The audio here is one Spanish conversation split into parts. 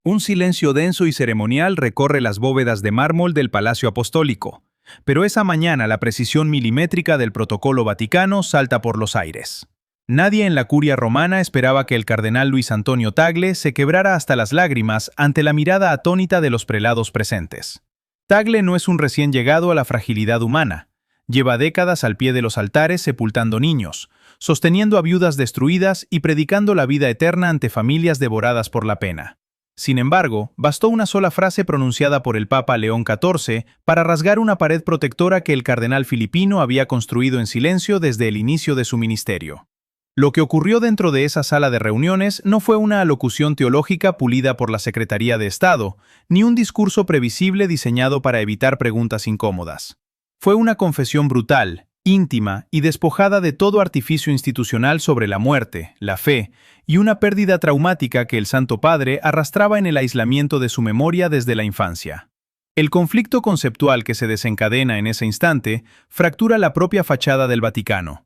Un silencio denso y ceremonial recorre las bóvedas de mármol del Palacio Apostólico, pero esa mañana la precisión milimétrica del protocolo vaticano salta por los aires. Nadie en la curia romana esperaba que el cardenal Luis Antonio Tagle se quebrara hasta las lágrimas ante la mirada atónita de los prelados presentes. Tagle no es un recién llegado a la fragilidad humana. Lleva décadas al pie de los altares sepultando niños, sosteniendo a viudas destruidas y predicando la vida eterna ante familias devoradas por la pena. Sin embargo, bastó una sola frase pronunciada por el Papa León XIV para rasgar una pared protectora que el cardenal filipino había construido en silencio desde el inicio de su ministerio. Lo que ocurrió dentro de esa sala de reuniones no fue una alocución teológica pulida por la Secretaría de Estado, ni un discurso previsible diseñado para evitar preguntas incómodas. Fue una confesión brutal, íntima y despojada de todo artificio institucional sobre la muerte, la fe y una pérdida traumática que el Santo Padre arrastraba en el aislamiento de su memoria desde la infancia. El conflicto conceptual que se desencadena en ese instante fractura la propia fachada del Vaticano.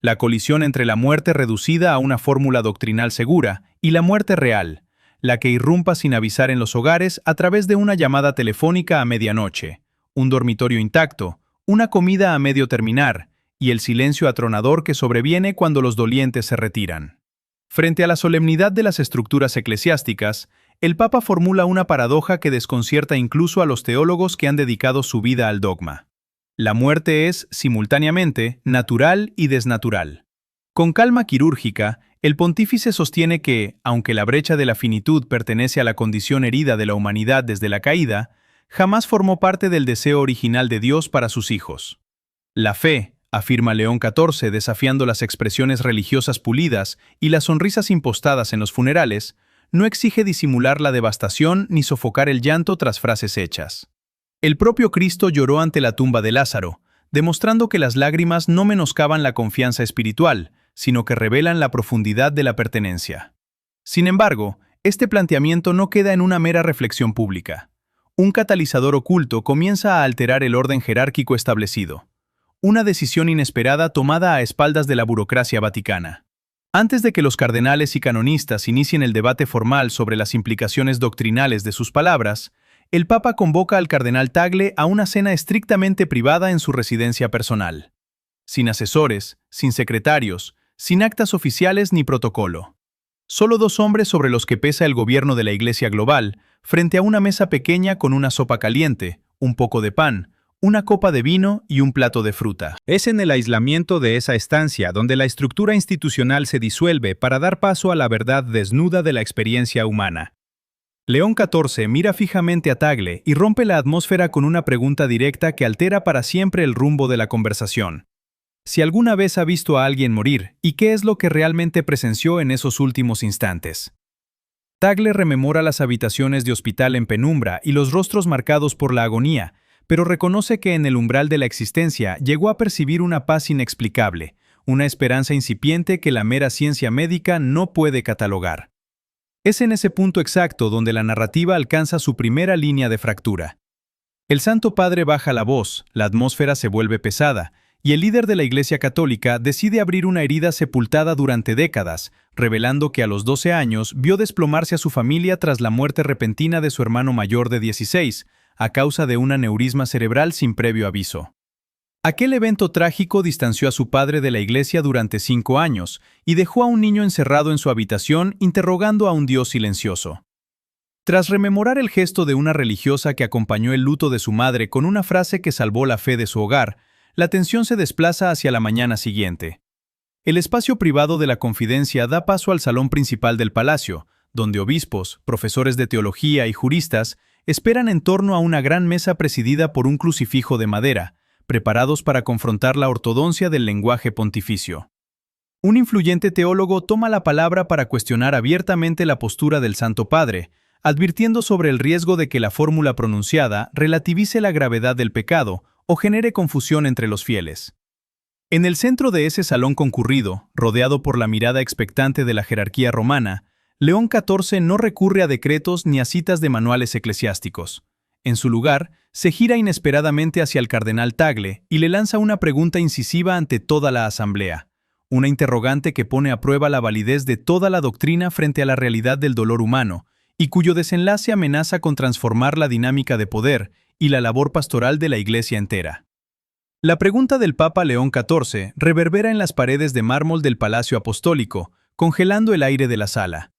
La colisión entre la muerte reducida a una fórmula doctrinal segura y la muerte real, la que irrumpa sin avisar en los hogares a través de una llamada telefónica a medianoche, un dormitorio intacto, una comida a medio terminar y el silencio atronador que sobreviene cuando los dolientes se retiran. Frente a la solemnidad de las estructuras eclesiásticas, el Papa formula una paradoja que desconcierta incluso a los teólogos que han dedicado su vida al dogma. La muerte es, simultáneamente, natural y desnatural. Con calma quirúrgica, el pontífice sostiene que, aunque la brecha de la finitud pertenece a la condición herida de la humanidad desde la caída, jamás formó parte del deseo original de Dios para sus hijos. La fe, afirma León XIV desafiando las expresiones religiosas pulidas y las sonrisas impostadas en los funerales, no exige disimular la devastación ni sofocar el llanto tras frases hechas. El propio Cristo lloró ante la tumba de Lázaro, demostrando que las lágrimas no menoscaban la confianza espiritual, sino que revelan la profundidad de la pertenencia. Sin embargo, este planteamiento no queda en una mera reflexión pública. Un catalizador oculto comienza a alterar el orden jerárquico establecido. Una decisión inesperada tomada a espaldas de la burocracia vaticana. Antes de que los cardenales y canonistas inicien el debate formal sobre las implicaciones doctrinales de sus palabras, el Papa convoca al cardenal Tagle a una cena estrictamente privada en su residencia personal. Sin asesores, sin secretarios, sin actas oficiales ni protocolo. Solo dos hombres sobre los que pesa el gobierno de la Iglesia global, frente a una mesa pequeña con una sopa caliente, un poco de pan, una copa de vino y un plato de fruta. Es en el aislamiento de esa estancia donde la estructura institucional se disuelve para dar paso a la verdad desnuda de la experiencia humana. León XIV mira fijamente a Tagle y rompe la atmósfera con una pregunta directa que altera para siempre el rumbo de la conversación. Si alguna vez ha visto a alguien morir, ¿y qué es lo que realmente presenció en esos últimos instantes? Tagle rememora las habitaciones de hospital en penumbra y los rostros marcados por la agonía, pero reconoce que en el umbral de la existencia llegó a percibir una paz inexplicable, una esperanza incipiente que la mera ciencia médica no puede catalogar. Es en ese punto exacto donde la narrativa alcanza su primera línea de fractura. El Santo Padre baja la voz, la atmósfera se vuelve pesada, y el líder de la Iglesia Católica decide abrir una herida sepultada durante décadas, revelando que a los 12 años vio desplomarse a su familia tras la muerte repentina de su hermano mayor de 16, a causa de un aneurisma cerebral sin previo aviso. Aquel evento trágico distanció a su padre de la Iglesia durante 5 años y dejó a un niño encerrado en su habitación interrogando a un Dios silencioso. Tras rememorar el gesto de una religiosa que acompañó el luto de su madre con una frase que salvó la fe de su hogar, la atención se desplaza hacia la mañana siguiente. El espacio privado de la confidencia da paso al salón principal del palacio, donde obispos, profesores de teología y juristas esperan en torno a una gran mesa presidida por un crucifijo de madera, preparados para confrontar la ortodoncia del lenguaje pontificio. Un influyente teólogo toma la palabra para cuestionar abiertamente la postura del Santo Padre, advirtiendo sobre el riesgo de que la fórmula pronunciada relativice la gravedad del pecado o genere confusión entre los fieles. En el centro de ese salón concurrido, rodeado por la mirada expectante de la jerarquía romana, León XIV no recurre a decretos ni a citas de manuales eclesiásticos. En su lugar, se gira inesperadamente hacia el cardenal Tagle y le lanza una pregunta incisiva ante toda la asamblea, una interrogante que pone a prueba la validez de toda la doctrina frente a la realidad del dolor humano y cuyo desenlace amenaza con transformar la dinámica de poder y la labor pastoral de la Iglesia entera. La pregunta del Papa León XIV reverbera en las paredes de mármol del Palacio Apostólico, congelando el aire de la sala.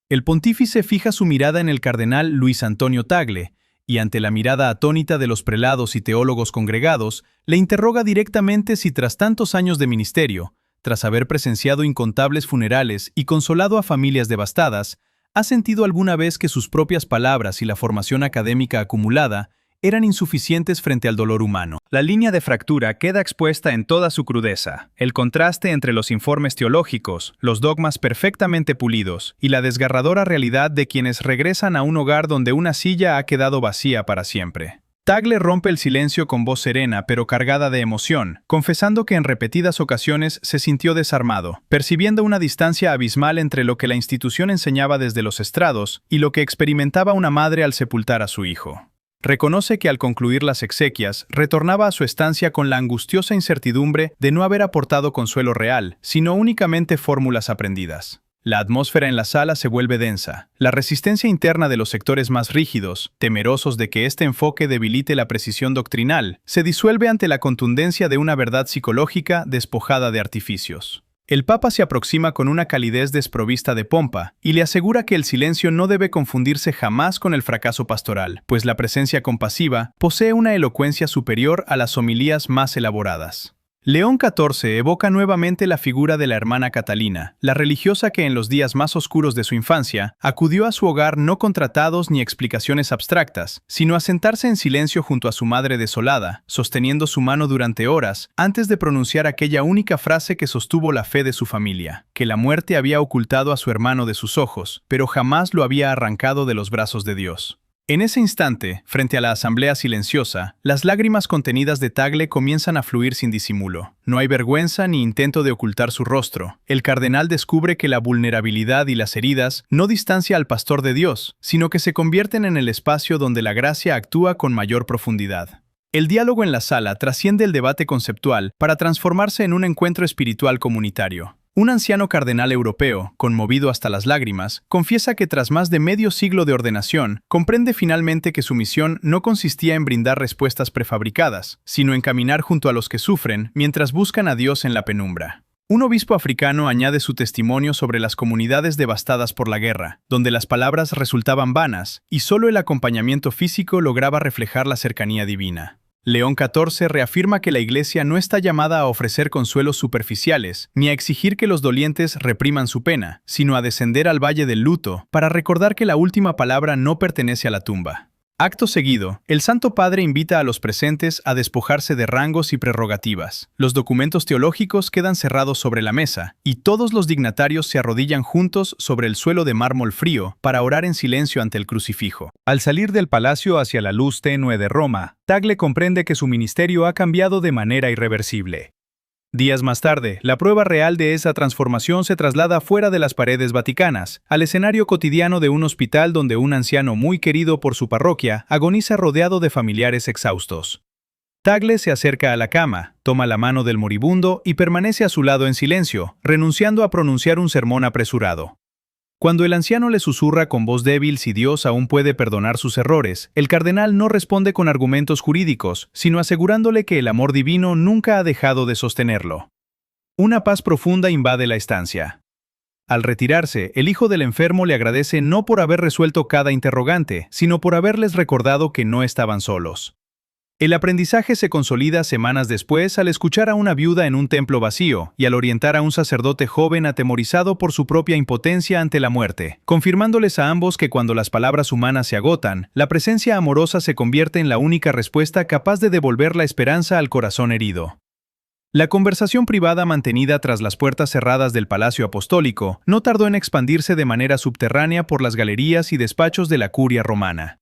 El pontífice fija su mirada en el cardenal Luis Antonio Tagle, y ante la mirada atónita de los prelados y teólogos congregados, le interroga directamente si tras tantos años de ministerio, tras haber presenciado incontables funerales y consolado a familias devastadas, ha sentido alguna vez que sus propias palabras y la formación académica acumulada eran insuficientes frente al dolor humano. La línea de fractura queda expuesta en toda su crudeza. El contraste entre los informes teológicos, los dogmas perfectamente pulidos y la desgarradora realidad de quienes regresan a un hogar donde una silla ha quedado vacía para siempre. Tagle rompe el silencio con voz serena pero cargada de emoción, confesando que en repetidas ocasiones se sintió desarmado, percibiendo una distancia abismal entre lo que la institución enseñaba desde los estrados y lo que experimentaba una madre al sepultar a su hijo. Reconoce que al concluir las exequias, retornaba a su estancia con la angustiosa incertidumbre de no haber aportado consuelo real, sino únicamente fórmulas aprendidas. La atmósfera en la sala se vuelve densa. La resistencia interna de los sectores más rígidos, temerosos de que este enfoque debilite la precisión doctrinal, se disuelve ante la contundencia de una verdad psicológica despojada de artificios. El Papa se aproxima con una calidez desprovista de pompa y le asegura que el silencio no debe confundirse jamás con el fracaso pastoral, pues la presencia compasiva posee una elocuencia superior a las homilías más elaboradas. León XIV evoca nuevamente la figura de la hermana Catalina, la religiosa que en los días más oscuros de su infancia acudió a su hogar no con tratados ni explicaciones abstractas, sino a sentarse en silencio junto a su madre desolada, sosteniendo su mano durante horas antes de pronunciar aquella única frase que sostuvo la fe de su familia, que la muerte había ocultado a su hermano de sus ojos, pero jamás lo había arrancado de los brazos de Dios. En ese instante, frente a la asamblea silenciosa, las lágrimas contenidas de Tagle comienzan a fluir sin disimulo. No hay vergüenza ni intento de ocultar su rostro. El cardenal descubre que la vulnerabilidad y las heridas no distancian al pastor de Dios, sino que se convierten en el espacio donde la gracia actúa con mayor profundidad. El diálogo en la sala trasciende el debate conceptual para transformarse en un encuentro espiritual comunitario. Un anciano cardenal europeo, conmovido hasta las lágrimas, confiesa que tras más de medio siglo de ordenación, comprende finalmente que su misión no consistía en brindar respuestas prefabricadas, sino en caminar junto a los que sufren mientras buscan a Dios en la penumbra. Un obispo africano añade su testimonio sobre las comunidades devastadas por la guerra, donde las palabras resultaban vanas y solo el acompañamiento físico lograba reflejar la cercanía divina. León XIV reafirma que la Iglesia no está llamada a ofrecer consuelos superficiales, ni a exigir que los dolientes repriman su pena, sino a descender al valle del luto para recordar que la última palabra no pertenece a la tumba. Acto seguido, el Santo Padre invita a los presentes a despojarse de rangos y prerrogativas. Los documentos teológicos quedan cerrados sobre la mesa, y todos los dignatarios se arrodillan juntos sobre el suelo de mármol frío para orar en silencio ante el crucifijo. Al salir del palacio hacia la luz tenue de Roma, Tagle comprende que su ministerio ha cambiado de manera irreversible. Días más tarde, la prueba real de esa transformación se traslada fuera de las paredes vaticanas, al escenario cotidiano de un hospital donde un anciano muy querido por su parroquia agoniza rodeado de familiares exhaustos. Tagle se acerca a la cama, toma la mano del moribundo y permanece a su lado en silencio, renunciando a pronunciar un sermón apresurado. Cuando el anciano le susurra con voz débil si Dios aún puede perdonar sus errores, el cardenal no responde con argumentos jurídicos, sino asegurándole que el amor divino nunca ha dejado de sostenerlo. Una paz profunda invade la estancia. Al retirarse, el hijo del enfermo le agradece no por haber resuelto cada interrogante, sino por haberles recordado que no estaban solos. El aprendizaje se consolida semanas después al escuchar a una viuda en un templo vacío y al orientar a un sacerdote joven atemorizado por su propia impotencia ante la muerte, confirmándoles a ambos que cuando las palabras humanas se agotan, la presencia amorosa se convierte en la única respuesta capaz de devolver la esperanza al corazón herido. La conversación privada mantenida tras las puertas cerradas del Palacio Apostólico no tardó en expandirse de manera subterránea por las galerías y despachos de la curia romana.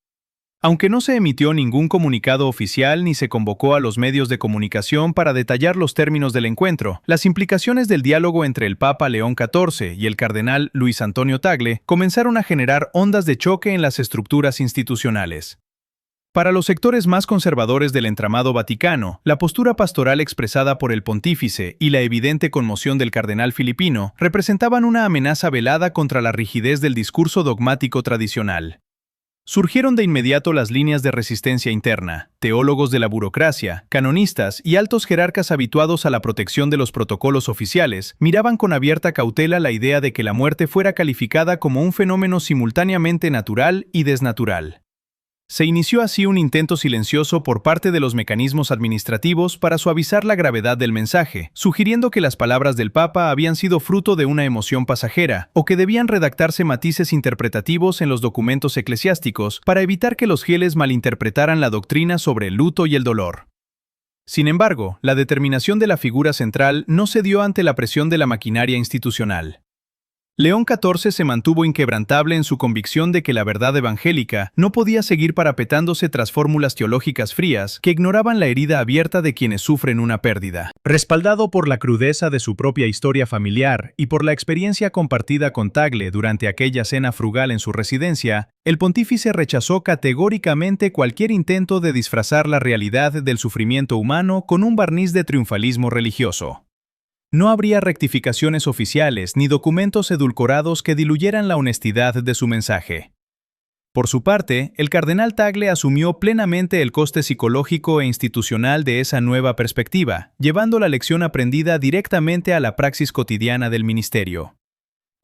Aunque no se emitió ningún comunicado oficial ni se convocó a los medios de comunicación para detallar los términos del encuentro, las implicaciones del diálogo entre el Papa León XIV y el cardenal Luis Antonio Tagle comenzaron a generar ondas de choque en las estructuras institucionales. Para los sectores más conservadores del entramado vaticano, la postura pastoral expresada por el pontífice y la evidente conmoción del cardenal filipino representaban una amenaza velada contra la rigidez del discurso dogmático tradicional. Surgieron de inmediato las líneas de resistencia interna. Teólogos de la burocracia, canonistas y altos jerarcas habituados a la protección de los protocolos oficiales miraban con abierta cautela la idea de que la muerte fuera calificada como un fenómeno simultáneamente natural y desnatural. Se inició así un intento silencioso por parte de los mecanismos administrativos para suavizar la gravedad del mensaje, sugiriendo que las palabras del Papa habían sido fruto de una emoción pasajera o que debían redactarse matices interpretativos en los documentos eclesiásticos para evitar que los fieles malinterpretaran la doctrina sobre el luto y el dolor. Sin embargo, la determinación de la figura central no cedió ante la presión de la maquinaria institucional. León XIV se mantuvo inquebrantable en su convicción de que la verdad evangélica no podía seguir parapetándose tras fórmulas teológicas frías que ignoraban la herida abierta de quienes sufren una pérdida. Respaldado por la crudeza de su propia historia familiar y por la experiencia compartida con Tagle durante aquella cena frugal en su residencia, el pontífice rechazó categóricamente cualquier intento de disfrazar la realidad del sufrimiento humano con un barniz de triunfalismo religioso. No habría rectificaciones oficiales ni documentos edulcorados que diluyeran la honestidad de su mensaje. Por su parte, el cardenal Tagle asumió plenamente el coste psicológico e institucional de esa nueva perspectiva, llevando la lección aprendida directamente a la praxis cotidiana del ministerio.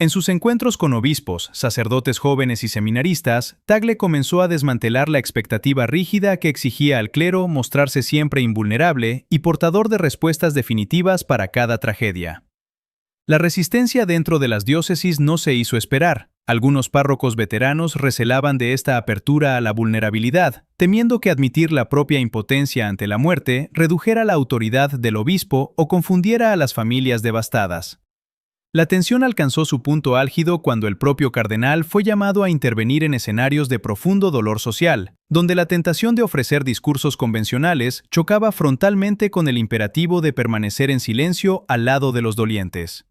En sus encuentros con obispos, sacerdotes jóvenes y seminaristas, Tagle comenzó a desmantelar la expectativa rígida que exigía al clero mostrarse siempre invulnerable y portador de respuestas definitivas para cada tragedia. La resistencia dentro de las diócesis no se hizo esperar. Algunos párrocos veteranos recelaban de esta apertura a la vulnerabilidad, temiendo que admitir la propia impotencia ante la muerte redujera la autoridad del obispo o confundiera a las familias devastadas. La tensión alcanzó su punto álgido cuando el propio cardenal fue llamado a intervenir en escenarios de profundo dolor social, donde la tentación de ofrecer discursos convencionales chocaba frontalmente con el imperativo de permanecer en silencio al lado de los dolientes.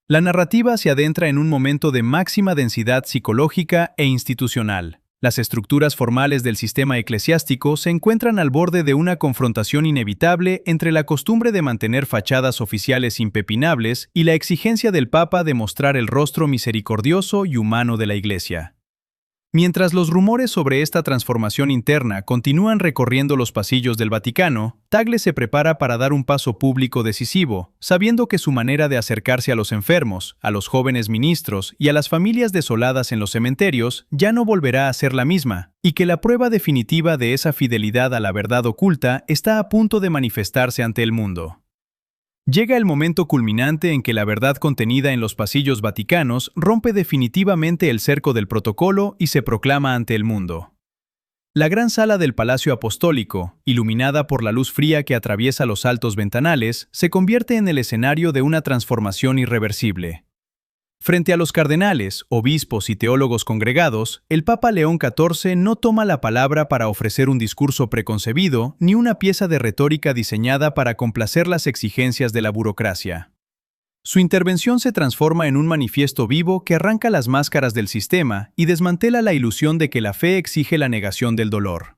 La narrativa se adentra en un momento de máxima densidad psicológica e institucional. Las estructuras formales del sistema eclesiástico se encuentran al borde de una confrontación inevitable entre la costumbre de mantener fachadas oficiales impepinables y la exigencia del Papa de mostrar el rostro misericordioso y humano de la Iglesia. Mientras los rumores sobre esta transformación interna continúan recorriendo los pasillos del Vaticano, Tagle se prepara para dar un paso público decisivo, sabiendo que su manera de acercarse a los enfermos, a los jóvenes ministros y a las familias desoladas en los cementerios ya no volverá a ser la misma, y que la prueba definitiva de esa fidelidad a la verdad oculta está a punto de manifestarse ante el mundo. Llega el momento culminante en que la verdad contenida en los pasillos vaticanos rompe definitivamente el cerco del protocolo y se proclama ante el mundo. La gran sala del Palacio Apostólico, iluminada por la luz fría que atraviesa los altos ventanales, se convierte en el escenario de una transformación irreversible. Frente a los cardenales, obispos y teólogos congregados, el Papa León XIV no toma la palabra para ofrecer un discurso preconcebido ni una pieza de retórica diseñada para complacer las exigencias de la burocracia. Su intervención se transforma en un manifiesto vivo que arranca las máscaras del sistema y desmantela la ilusión de que la fe exige la negación del dolor.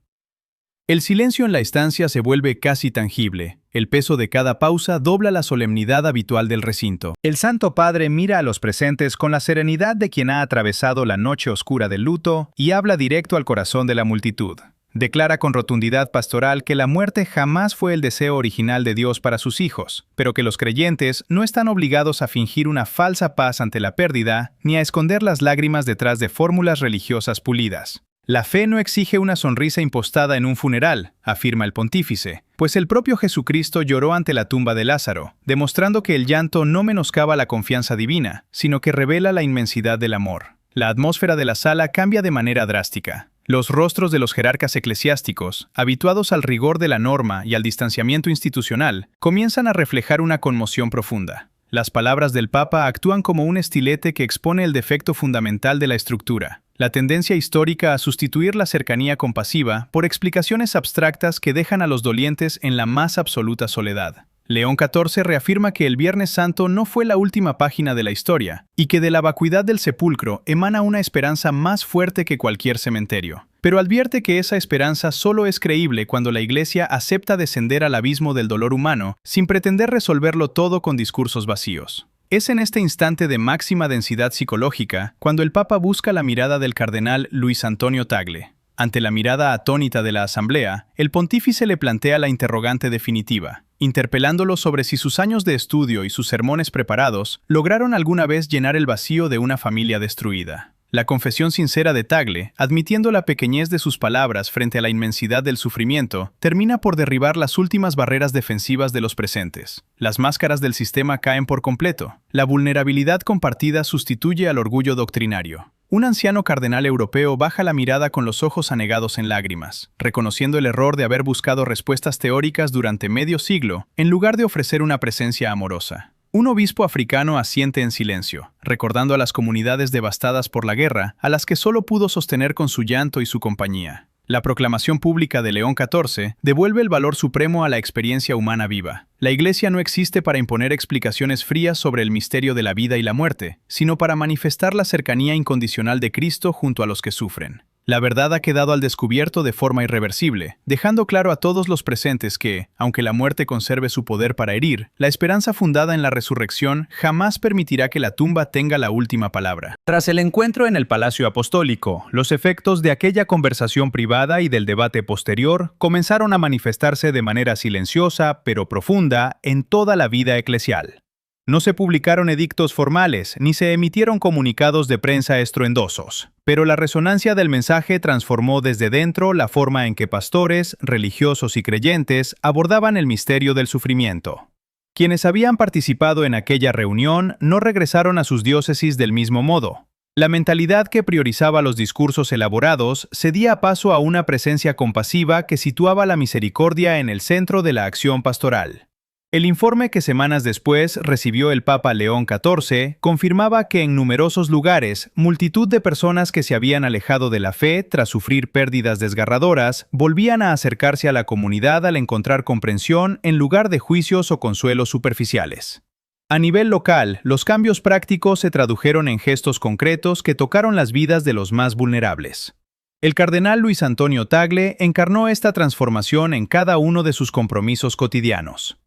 El silencio en la estancia se vuelve casi tangible. El peso de cada pausa dobla la solemnidad habitual del recinto. El Santo Padre mira a los presentes con la serenidad de quien ha atravesado la noche oscura del luto y habla directo al corazón de la multitud. Declara con rotundidad pastoral que la muerte jamás fue el deseo original de Dios para sus hijos, pero que los creyentes no están obligados a fingir una falsa paz ante la pérdida ni a esconder las lágrimas detrás de fórmulas religiosas pulidas. La fe no exige una sonrisa impostada en un funeral, afirma el pontífice, pues el propio Jesucristo lloró ante la tumba de Lázaro, demostrando que el llanto no menoscaba la confianza divina, sino que revela la inmensidad del amor. La atmósfera de la sala cambia de manera drástica. Los rostros de los jerarcas eclesiásticos, habituados al rigor de la norma y al distanciamiento institucional, comienzan a reflejar una conmoción profunda. Las palabras del Papa actúan como un estilete que expone el defecto fundamental de la estructura, la tendencia histórica a sustituir la cercanía compasiva por explicaciones abstractas que dejan a los dolientes en la más absoluta soledad. León XIV reafirma que el Viernes Santo no fue la última página de la historia, y que de la vacuidad del sepulcro emana una esperanza más fuerte que cualquier cementerio. Pero advierte que esa esperanza solo es creíble cuando la Iglesia acepta descender al abismo del dolor humano sin pretender resolverlo todo con discursos vacíos. Es en este instante de máxima densidad psicológica cuando el Papa busca la mirada del cardenal Luis Antonio Tagle. Ante la mirada atónita de la Asamblea, el pontífice le plantea la interrogante definitiva, interpelándolo sobre si sus años de estudio y sus sermones preparados lograron alguna vez llenar el vacío de una familia destruida. La confesión sincera de Tagle, admitiendo la pequeñez de sus palabras frente a la inmensidad del sufrimiento, termina por derribar las últimas barreras defensivas de los presentes. Las máscaras del sistema caen por completo. La vulnerabilidad compartida sustituye al orgullo doctrinario. Un anciano cardenal europeo baja la mirada con los ojos anegados en lágrimas, reconociendo el error de haber buscado respuestas teóricas durante medio siglo, en lugar de ofrecer una presencia amorosa. Un obispo africano asiente en silencio, recordando a las comunidades devastadas por la guerra, a las que solo pudo sostener con su llanto y su compañía. La proclamación pública de León XIV devuelve el valor supremo a la experiencia humana viva. La Iglesia no existe para imponer explicaciones frías sobre el misterio de la vida y la muerte, sino para manifestar la cercanía incondicional de Cristo junto a los que sufren. La verdad ha quedado al descubierto de forma irreversible, dejando claro a todos los presentes que, aunque la muerte conserve su poder para herir, la esperanza fundada en la resurrección jamás permitirá que la tumba tenga la última palabra. Tras el encuentro en el Palacio Apostólico, los efectos de aquella conversación privada y del debate posterior comenzaron a manifestarse de manera silenciosa pero profunda en toda la vida eclesial. No se publicaron edictos formales ni se emitieron comunicados de prensa estruendosos, pero la resonancia del mensaje transformó desde dentro la forma en que pastores, religiosos y creyentes abordaban el misterio del sufrimiento. Quienes habían participado en aquella reunión no regresaron a sus diócesis del mismo modo. La mentalidad que priorizaba los discursos elaborados cedía paso a una presencia compasiva que situaba la misericordia en el centro de la acción pastoral. El informe que semanas después recibió el Papa León XIV confirmaba que en numerosos lugares, multitud de personas que se habían alejado de la fe tras sufrir pérdidas desgarradoras volvían a acercarse a la comunidad al encontrar comprensión en lugar de juicios o consuelos superficiales. A nivel local, los cambios prácticos se tradujeron en gestos concretos que tocaron las vidas de los más vulnerables. El cardenal Luis Antonio Tagle encarnó esta transformación en cada uno de sus compromisos cotidianos.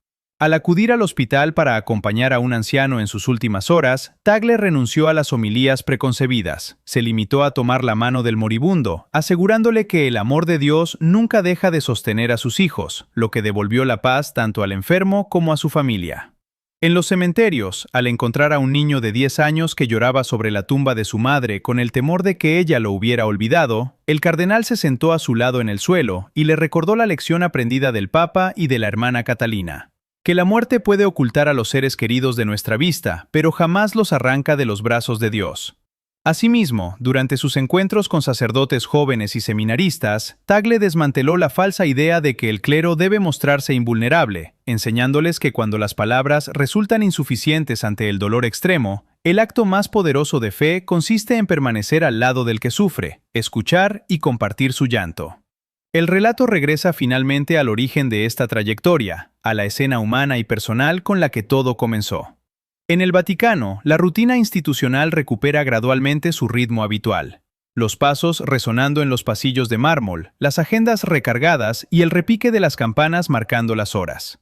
Al acudir al hospital para acompañar a un anciano en sus últimas horas, Tagle renunció a las homilías preconcebidas. Se limitó a tomar la mano del moribundo, asegurándole que el amor de Dios nunca deja de sostener a sus hijos, lo que devolvió la paz tanto al enfermo como a su familia. En los cementerios, al encontrar a un niño de 10 años que lloraba sobre la tumba de su madre con el temor de que ella lo hubiera olvidado, el cardenal se sentó a su lado en el suelo y le recordó la lección aprendida del Papa y de la hermana Catalina. Que la muerte puede ocultar a los seres queridos de nuestra vista, pero jamás los arranca de los brazos de Dios. Asimismo, durante sus encuentros con sacerdotes jóvenes y seminaristas, Tagle desmanteló la falsa idea de que el clero debe mostrarse invulnerable, enseñándoles que cuando las palabras resultan insuficientes ante el dolor extremo, el acto más poderoso de fe consiste en permanecer al lado del que sufre, escuchar y compartir su llanto. El relato regresa finalmente al origen de esta trayectoria, a la escena humana y personal con la que todo comenzó. En el Vaticano, la rutina institucional recupera gradualmente su ritmo habitual. Los pasos resonando en los pasillos de mármol, las agendas recargadas y el repique de las campanas marcando las horas.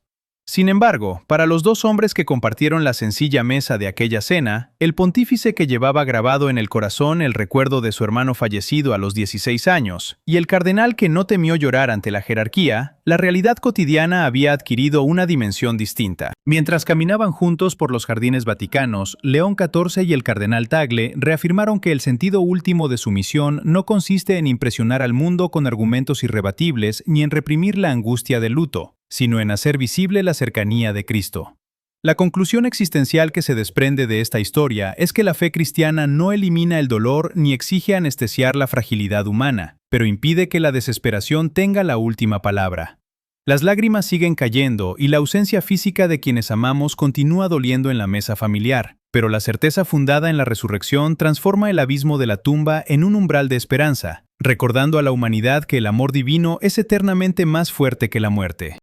Sin embargo, para los dos hombres que compartieron la sencilla mesa de aquella cena, el pontífice que llevaba grabado en el corazón el recuerdo de su hermano fallecido a los 16 años, y el cardenal que no temió llorar ante la jerarquía, la realidad cotidiana había adquirido una dimensión distinta. Mientras caminaban juntos por los jardines vaticanos, León XIV y el cardenal Tagle reafirmaron que el sentido último de su misión no consiste en impresionar al mundo con argumentos irrebatibles ni en reprimir la angustia del luto, sino en hacer visible la cercanía de Cristo. La conclusión existencial que se desprende de esta historia es que la fe cristiana no elimina el dolor ni exige anestesiar la fragilidad humana, pero impide que la desesperación tenga la última palabra. Las lágrimas siguen cayendo y la ausencia física de quienes amamos continúa doliendo en la mesa familiar, pero la certeza fundada en la resurrección transforma el abismo de la tumba en un umbral de esperanza, recordando a la humanidad que el amor divino es eternamente más fuerte que la muerte.